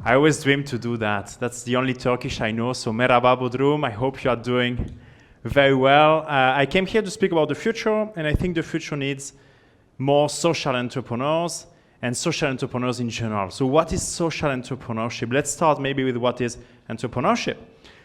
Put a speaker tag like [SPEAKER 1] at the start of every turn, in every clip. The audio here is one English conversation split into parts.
[SPEAKER 1] I always dream to do that. That's the only Turkish I know. So merhaba Bodrum. I hope you are doing very well. I came here to speak about the future, and I think the future needs more social entrepreneurs and social entrepreneurs in general. So what is social entrepreneurship? Let's start maybe with what is entrepreneurship.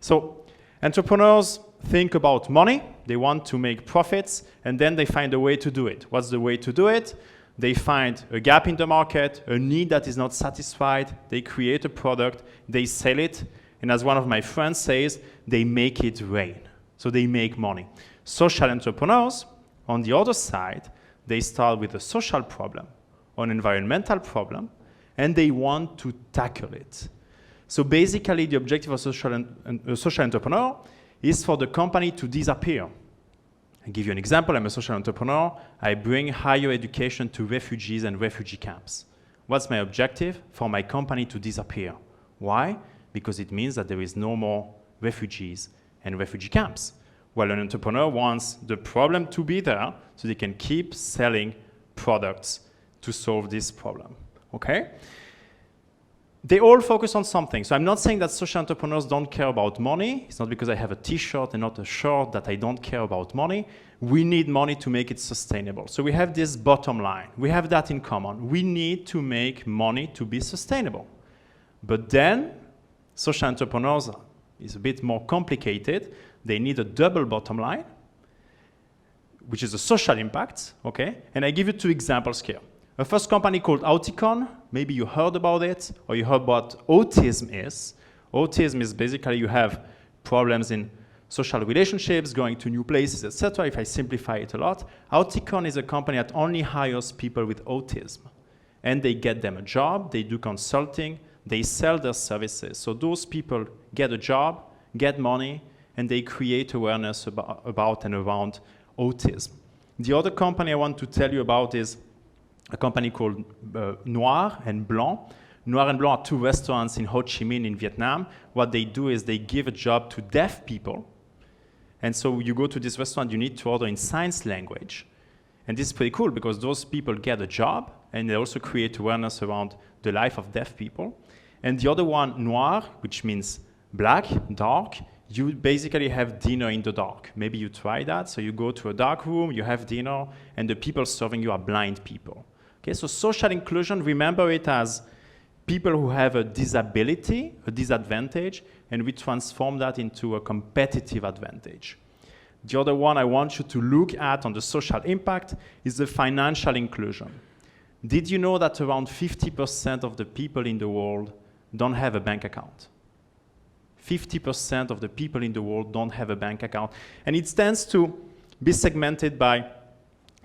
[SPEAKER 1] So entrepreneurs think about money. They want to make profits, and then they find a way to do it. What's the way to do it? They find a gap in the market, a need that is not satisfied. They create a product, they sell it, and as one of my friends says, they make it rain. So they make money. Social entrepreneurs, on the other side, they start with a social problem, an environmental problem, and they want to tackle it. So basically, the objective of a social entrepreneur is for the company to disappear. I'll give you an example. I'm a social entrepreneur. I bring higher education to refugees and refugee camps. What's my objective? For my company to disappear. Why? Because it means that there is no more refugees and refugee camps. Well, an entrepreneur wants the problem to be there so they can keep selling products to solve this problem. Okay? They all focus on something. So I'm not saying that social entrepreneurs don't care about money. It's not because I have a t-shirt and not a shirt that I don't care about money. We need money to make it sustainable. So we have this bottom line. We have that in common. We need to make money to be sustainable. But then social entrepreneurs is a bit more complicated. They need a double bottom line, which is a social impact, okay? And I give you two examples here. A first company called Auticon, maybe you heard about it, or you heard what autism is. Autism is basically you have problems in social relationships, going to new places, etc. If I simplify it a lot, Auticon is a company that only hires people with autism. And they get them a job, they do consulting, they sell their services. So those people get a job, get money, and they create awareness about and around autism. The other company I want to tell you about is a company called Noir and Blanc. Noir and Blanc are two restaurants in Ho Chi Minh in Vietnam. What they do is they give a job to deaf people. And so you go to this restaurant, you need to order in sign language. And this is pretty cool because those people get a job and they also create awareness around the life of deaf people. And the other one, Noir, which means black, dark, you basically have dinner in the dark. Maybe you try that. So you go to a dark room, you have dinner, and the people serving you are blind people. Okay, so social inclusion, remember it as people who have a disability, a disadvantage, and we transform that into a competitive advantage. The other one I want you to look at on the social impact is the financial inclusion. Did you know that around 50% of the people in the world don't have a bank account? 50% of the people in the world don't have a bank account. And it tends to be segmented by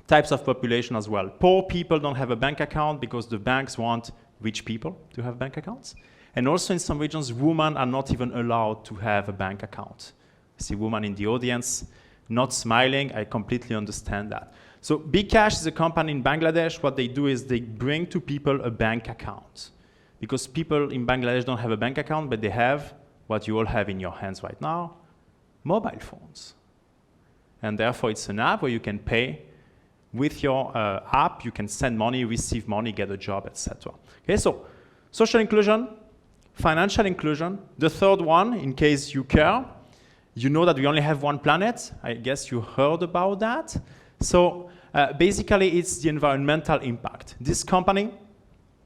[SPEAKER 1] types of population as well. Poor people don't have a bank account because the banks want rich people to have bank accounts. And also in some regions, women are not even allowed to have a bank account. I see women in the audience not smiling. I completely understand that. So bKash is a company in Bangladesh. What they do is they bring to people a bank account. Because people in Bangladesh don't have a bank account, but they have what you all have in your hands right now, mobile phones. And therefore, it's an app where you can pay with your app, you can send money, receive money, get a job, etc. Okay, so social inclusion, financial inclusion. The third one, in case you care, you know that we only have one planet. I guess you heard about that. So basically, it's the environmental impact. This company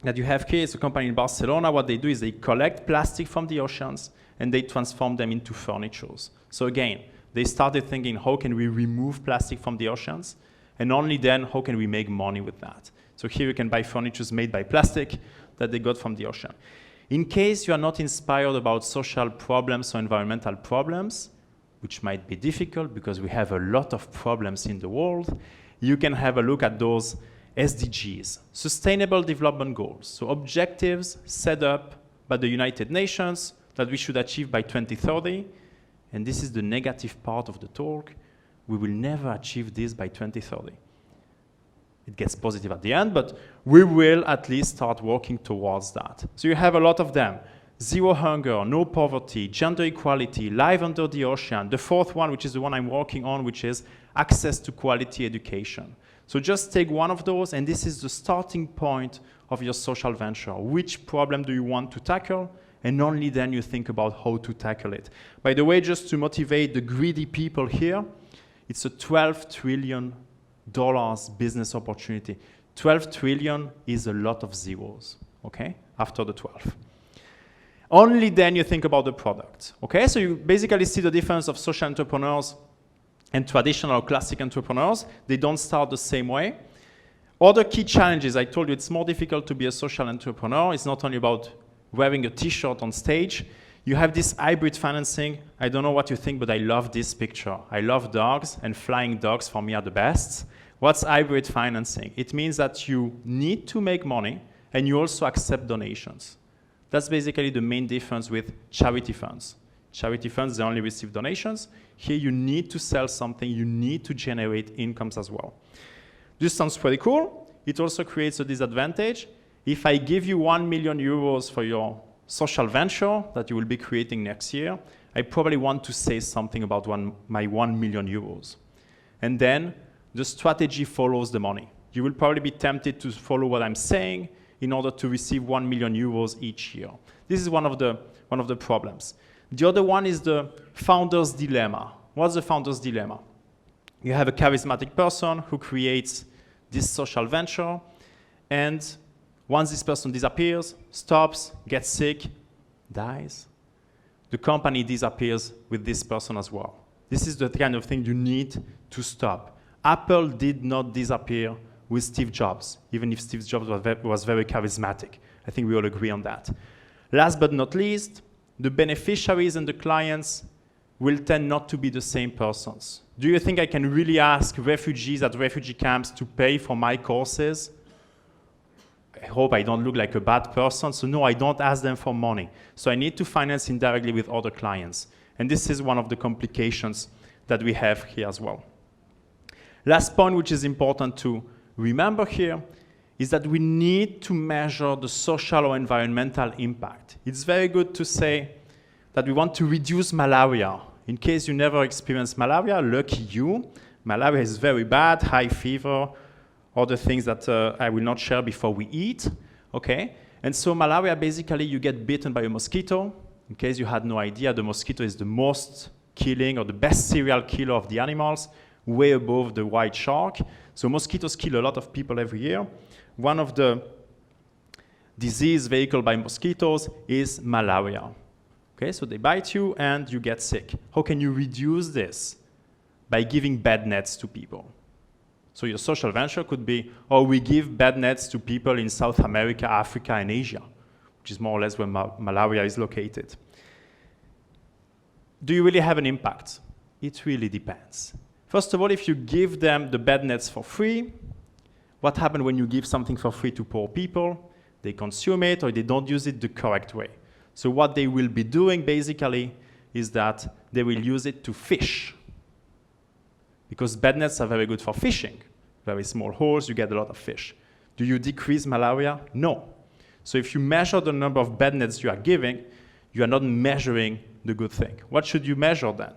[SPEAKER 1] that you have here is a company in Barcelona. What they do is they collect plastic from the oceans and they transform them into furniture. So again, they started thinking, how can we remove plastic from the oceans? And only then, how can we make money with that? So here you can buy furniture made by plastic that they got from the ocean. In case you are not inspired about social problems or environmental problems, which might be difficult because we have a lot of problems in the world, you can have a look at those SDGs, Sustainable Development Goals. So objectives set up by the United Nations that we should achieve by 2030. And this is the negative part of the talk. We will never achieve this by 2030. It gets positive at the end, but we will at least start working towards that. So you have a lot of them. Zero hunger, no poverty, gender equality, life under the ocean. The fourth one, which is the one I'm working on, which is access to quality education. So just take one of those, and this is the starting point of your social venture. Which problem do you want to tackle? And only then you think about how to tackle it. By the way, just to motivate the greedy people here, it's a $12 trillion business opportunity. 12 trillion is a lot of zeros, okay, after the 12. Only then you think about the product, okay? So you basically see the difference of social entrepreneurs and traditional classic entrepreneurs. They don't start the same way. Other key challenges, I told you it's more difficult to be a social entrepreneur. It's not only about wearing a t-shirt on stage. You have this hybrid financing. I don't know what you think, but I love this picture. I love dogs, and flying dogs for me are the best. What's hybrid financing? It means that you need to make money, and you also accept donations. That's basically the main difference with charity funds. Charity funds, they only receive donations. Here you need to sell something. You need to generate incomes as well. This sounds pretty cool. It also creates a disadvantage. If I give you 1 million euros for your social venture that you will be creating next year, I probably want to say something about my 1 million euros. And then the strategy follows the money. You will probably be tempted to follow what I'm saying in order to receive 1 million euros each year. This is one of the problems. The other one is the founder's dilemma. What's the founder's dilemma? You have a charismatic person who creates this social venture, and once this person disappears, stops, gets sick, dies, the company disappears with this person as well. This is the kind of thing you need to stop. Apple did not disappear with Steve Jobs, even if Steve Jobs was very charismatic. I think we all agree on that. Last but not least, the beneficiaries and the clients will tend not to be the same persons. Do you think I can really ask refugees at refugee camps to pay for my courses? I hope I don't look like a bad person, so no, I don't ask them for money. So I need to finance indirectly with other clients. And this is one of the complications that we have here as well. Last point, which is important to remember here, is that we need to measure the social or environmental impact. It's very good to say that we want to reduce malaria. In case you never experienced malaria, lucky you. Malaria is very bad, high fever, other things that I will not share before we eat, okay? And so malaria, basically you get bitten by a mosquito. In case you had no idea, the mosquito is the most killing or the best serial killer of the animals, way above the white shark. So mosquitoes kill a lot of people every year. One of the disease vehicled by mosquitoes is malaria. Okay, so they bite you and you get sick. How can you reduce this? By giving bed nets to people. So your social venture could be, oh, we give bed nets to people in South America, Africa, and Asia, which is more or less where malaria is located. Do you really have an impact? It really depends. First of all, if you give them the bed nets for free, what happens when you give something for free to poor people? They consume it or they don't use it the correct way. So what they will be doing basically is that they will use it to fish. Because bed nets are very good for fishing. Very small holes, you get a lot of fish. Do you decrease malaria? No. So if you measure the number of bed nets you are giving, you are not measuring the good thing. What should you measure then?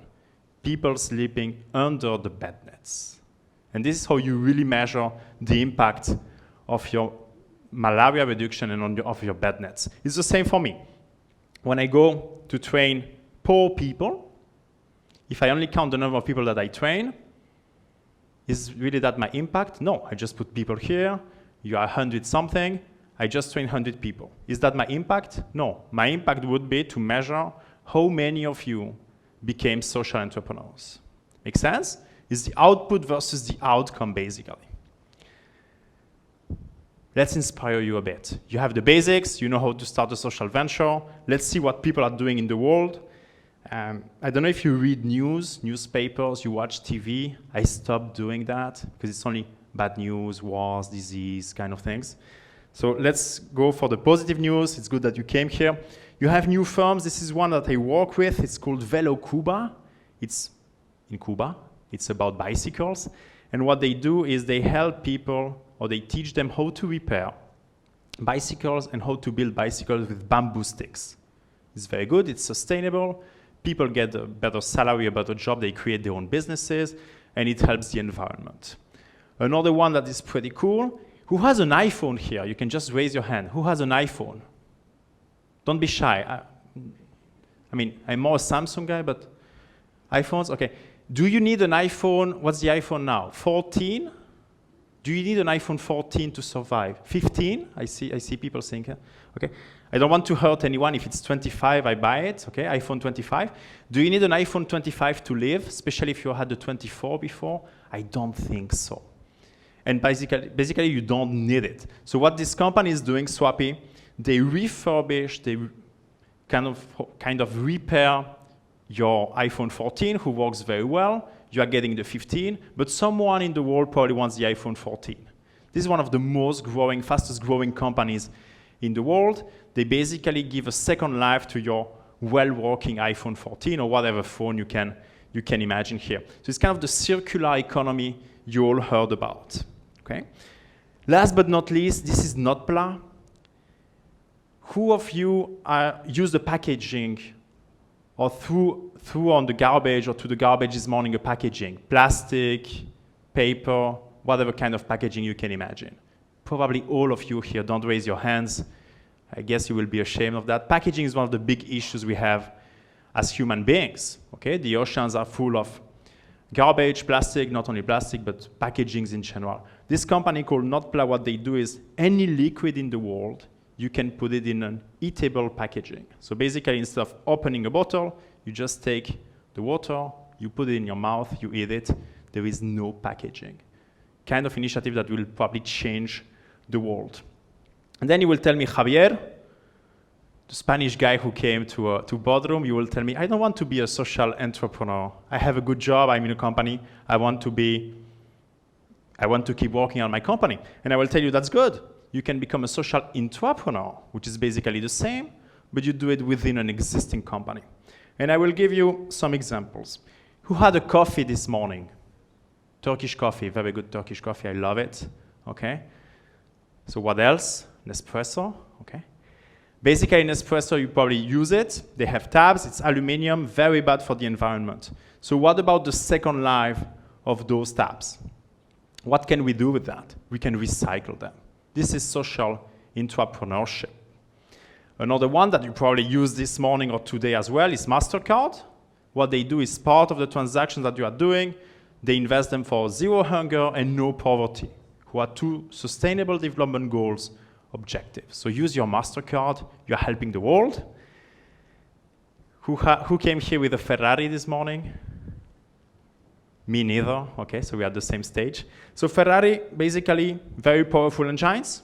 [SPEAKER 1] People sleeping under the bed nets. And this is how you really measure the impact of your malaria reduction and of your bed nets. It's the same for me. When I go to train poor people, if I only count the number of people that I train, is really that my impact? No, I just put people here, you are 100 something, I just train 100 people. Is that my impact? No, my impact would be to measure how many of you became social entrepreneurs. Make sense? It's the output versus the outcome, basically. Let's inspire you a bit. You have the basics, you know how to start a social venture. Let's see what people are doing in the world. I don't know if you read newspapers, you watch TV. I stopped doing that because it's only bad news, wars, disease, kind of things. So let's go for the positive news. It's good that you came here. You have new firms. This is one that I work with. It's called Velo Cuba. It's in Cuba. It's about bicycles. And what they do is they help people, or they teach them how to repair bicycles and how to build bicycles with bamboo sticks. It's very good. It's sustainable. People get a better salary, a better job. They create their own businesses, and it helps the environment. Another one that is pretty cool. Who has an iPhone here? You can just raise your hand. Who has an iPhone? Don't be shy. I mean, I'm more a Samsung guy, but iPhones, okay. Do you need an iPhone? What's the iPhone now? 14? Do you need an iPhone 14 to survive? 15? I see people saying, okay. I don't want to hurt anyone. If it's 25, I buy it, okay, iPhone 25. Do you need an iPhone 25 to live, especially if you had the 24 before? I don't think so. And basically you don't need it. So what this company is doing, Swappy, they refurbish, they kind of repair your iPhone 14, who works very well. You are getting the 15, but someone in the world probably wants the iPhone 14. This is one of the most growing, fastest growing companies in the world. They basically give a second life to your well-working iPhone 14 or whatever phone you can imagine here. So it's kind of the circular economy you all heard about. Okay. Last but not least, this is Notpla. Who of you use the packaging or threw on the garbage or to the garbage this morning a packaging? Plastic, paper, whatever kind of packaging you can imagine. Probably all of you here, don't raise your hands. I guess you will be ashamed of that. Packaging is one of the big issues we have as human beings. Okay? The oceans are full of garbage, plastic, not only plastic, but packagings in general. This company called Notpla, what they do is any liquid in the world, you can put it in an eatable packaging. So basically, instead of opening a bottle, you just take the water, you put it in your mouth, you eat it. There is no packaging. Kind of initiative that will probably change the world. And then you will tell me, Javier, the Spanish guy who came to Boardroom, you will tell me, I don't want to be a social entrepreneur. I have a good job, I'm in a company, I want to keep working on my company. And I will tell you, that's good. You can become a social entrepreneur, which is basically the same, but you do it within an existing company. And I will give you some examples. Who had a coffee this morning? Turkish coffee, very good Turkish coffee, I love it, okay? So what else? Nespresso, okay? Basically, Nespresso, you probably use it. They have tabs, it's aluminum, very bad for the environment. So what about the second life of those tabs? What can we do with that? We can recycle them. This is social entrepreneurship. Another one that you probably used this morning or today as well is MasterCard. What they do is part of the transactions that you are doing, they invest them for zero hunger and no poverty, who are two sustainable development goals objectives. So use your MasterCard, you're helping the world. Who came here with a Ferrari this morning? Me neither, okay, so we are at the same stage. So Ferrari, basically, very powerful engines,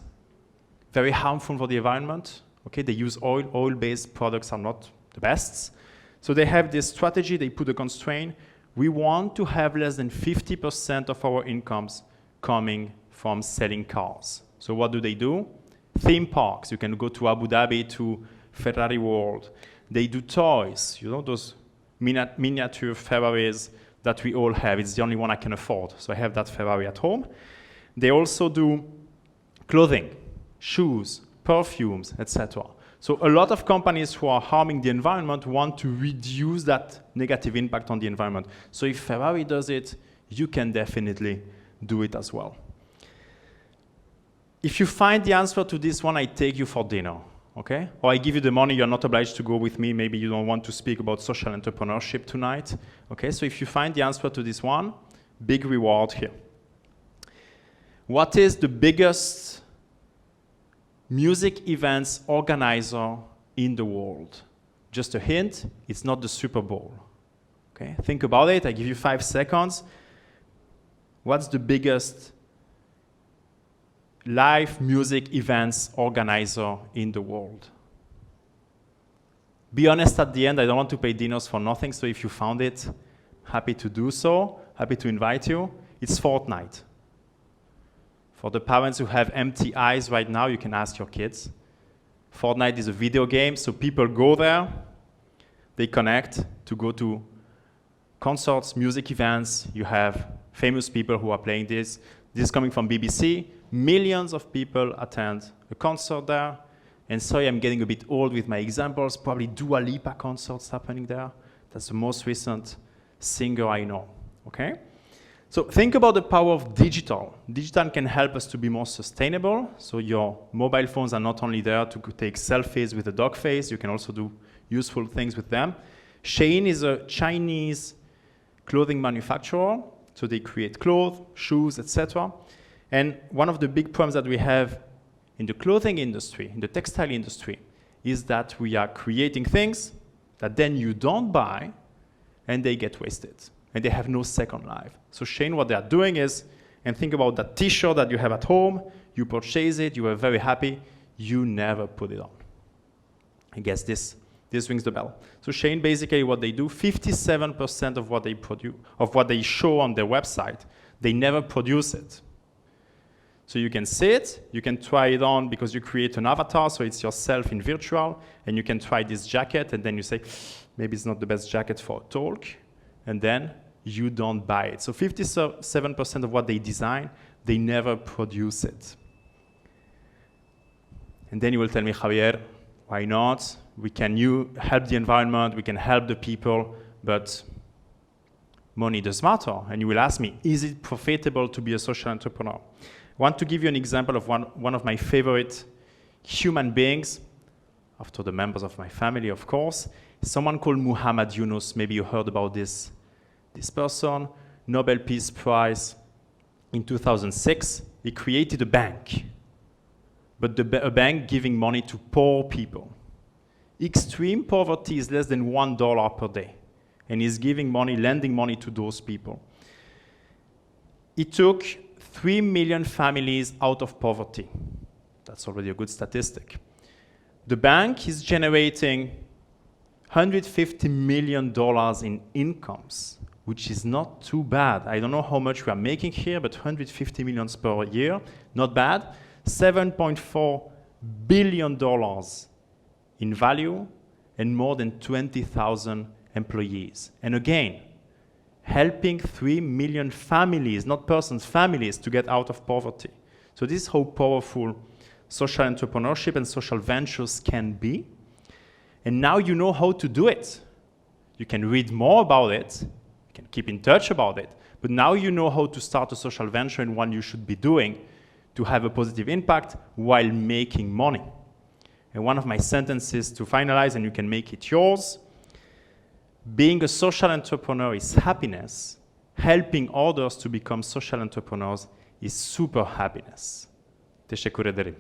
[SPEAKER 1] very harmful for the environment. Okay, they use oil. Oil-based products are not the best. So they have this strategy, they put a constraint. We want to have less than 50% of our incomes coming from selling cars. So what do? Theme parks. You can go to Abu Dhabi, to Ferrari World. They do toys, you know, those miniature Ferraris that we all have. It's the only one I can afford. So I have that Ferrari at home. They also do clothing, shoes, perfumes, etc. So a lot of companies who are harming the environment want to reduce that negative impact on the environment. So if Ferrari does it, you can definitely do it as well. If you find the answer to this one, I take you for dinner, okay? Or I give you the money, you're not obliged to go with me. Maybe you don't want to speak about social entrepreneurship tonight, okay? So if you find the answer to this one, big reward here. What is the biggest music events organizer in the world? Just a hint, it's not the Super Bowl. Okay, think about it, I give you 5 seconds. What's the biggest live music events organizer in the world? Be honest at the end, I don't want to pay dinners for nothing, so if you found it, happy to do so, happy to invite you. It's Fortnite. For the parents who have empty eyes right now, you can ask your kids. Fortnite is a video game, so people go there, they connect to go to concerts, music events. You have famous people who are playing this. This is coming from BBC. Millions of people attend a concert there. And sorry, I'm getting a bit old with my examples. Probably Dua Lipa concerts happening there. That's the most recent singer I know, okay? So think about the power of digital. Digital can help us to be more sustainable. So your mobile phones are not only there to take selfies with a dog face, you can also do useful things with them. Shein is a Chinese clothing manufacturer. So they create clothes, shoes, etc. And one of the big problems that we have in the clothing industry, in the textile industry, is that we are creating things that then you don't buy and they get wasted. And they have no second life. So Shein, what they are doing is, and think about that t-shirt that you have at home, you purchase it, you are very happy, you never put it on. I guess this rings the bell. So Shein, basically what they do, 57% of what they produce, of what they show on their website, they never produce it. So you can see it, you can try it on because you create an avatar, so it's yourself in virtual, and you can try this jacket, and then you say, maybe it's not the best jacket for a talk, and then you don't buy it. So 57% of what they design, they never produce it. And then you will tell me, Javier, why not? We can help the environment, we can help the people, but money does matter. And you will ask me, is it profitable to be a social entrepreneur? I want to give you an example of one of my favorite human beings, after the members of my family, of course, someone called Muhammad Yunus. Maybe you heard about this person, Nobel Peace Prize in 2006. He created a bank, but a bank giving money to poor people. Extreme poverty is less than $1 per day, and he's giving money, lending money to those people. It took 3 million families out of poverty. That's already a good statistic. The bank is generating $150 million in incomes, which is not too bad. I don't know how much we are making here, but 150 million per year, not bad. $7.4 billion in value and more than 20,000 employees. And again, helping 3 million families, not persons, families, to get out of poverty. So this is how powerful social entrepreneurship and social ventures can be. And now you know how to do it. You can read more about it, you can keep in touch about it, but now you know how to start a social venture and what you should be doing to have a positive impact while making money. And one of my sentences to finalize, and you can make it yours, being a social entrepreneur is happiness. Helping others to become social entrepreneurs is super happiness. Teşekkür ederim.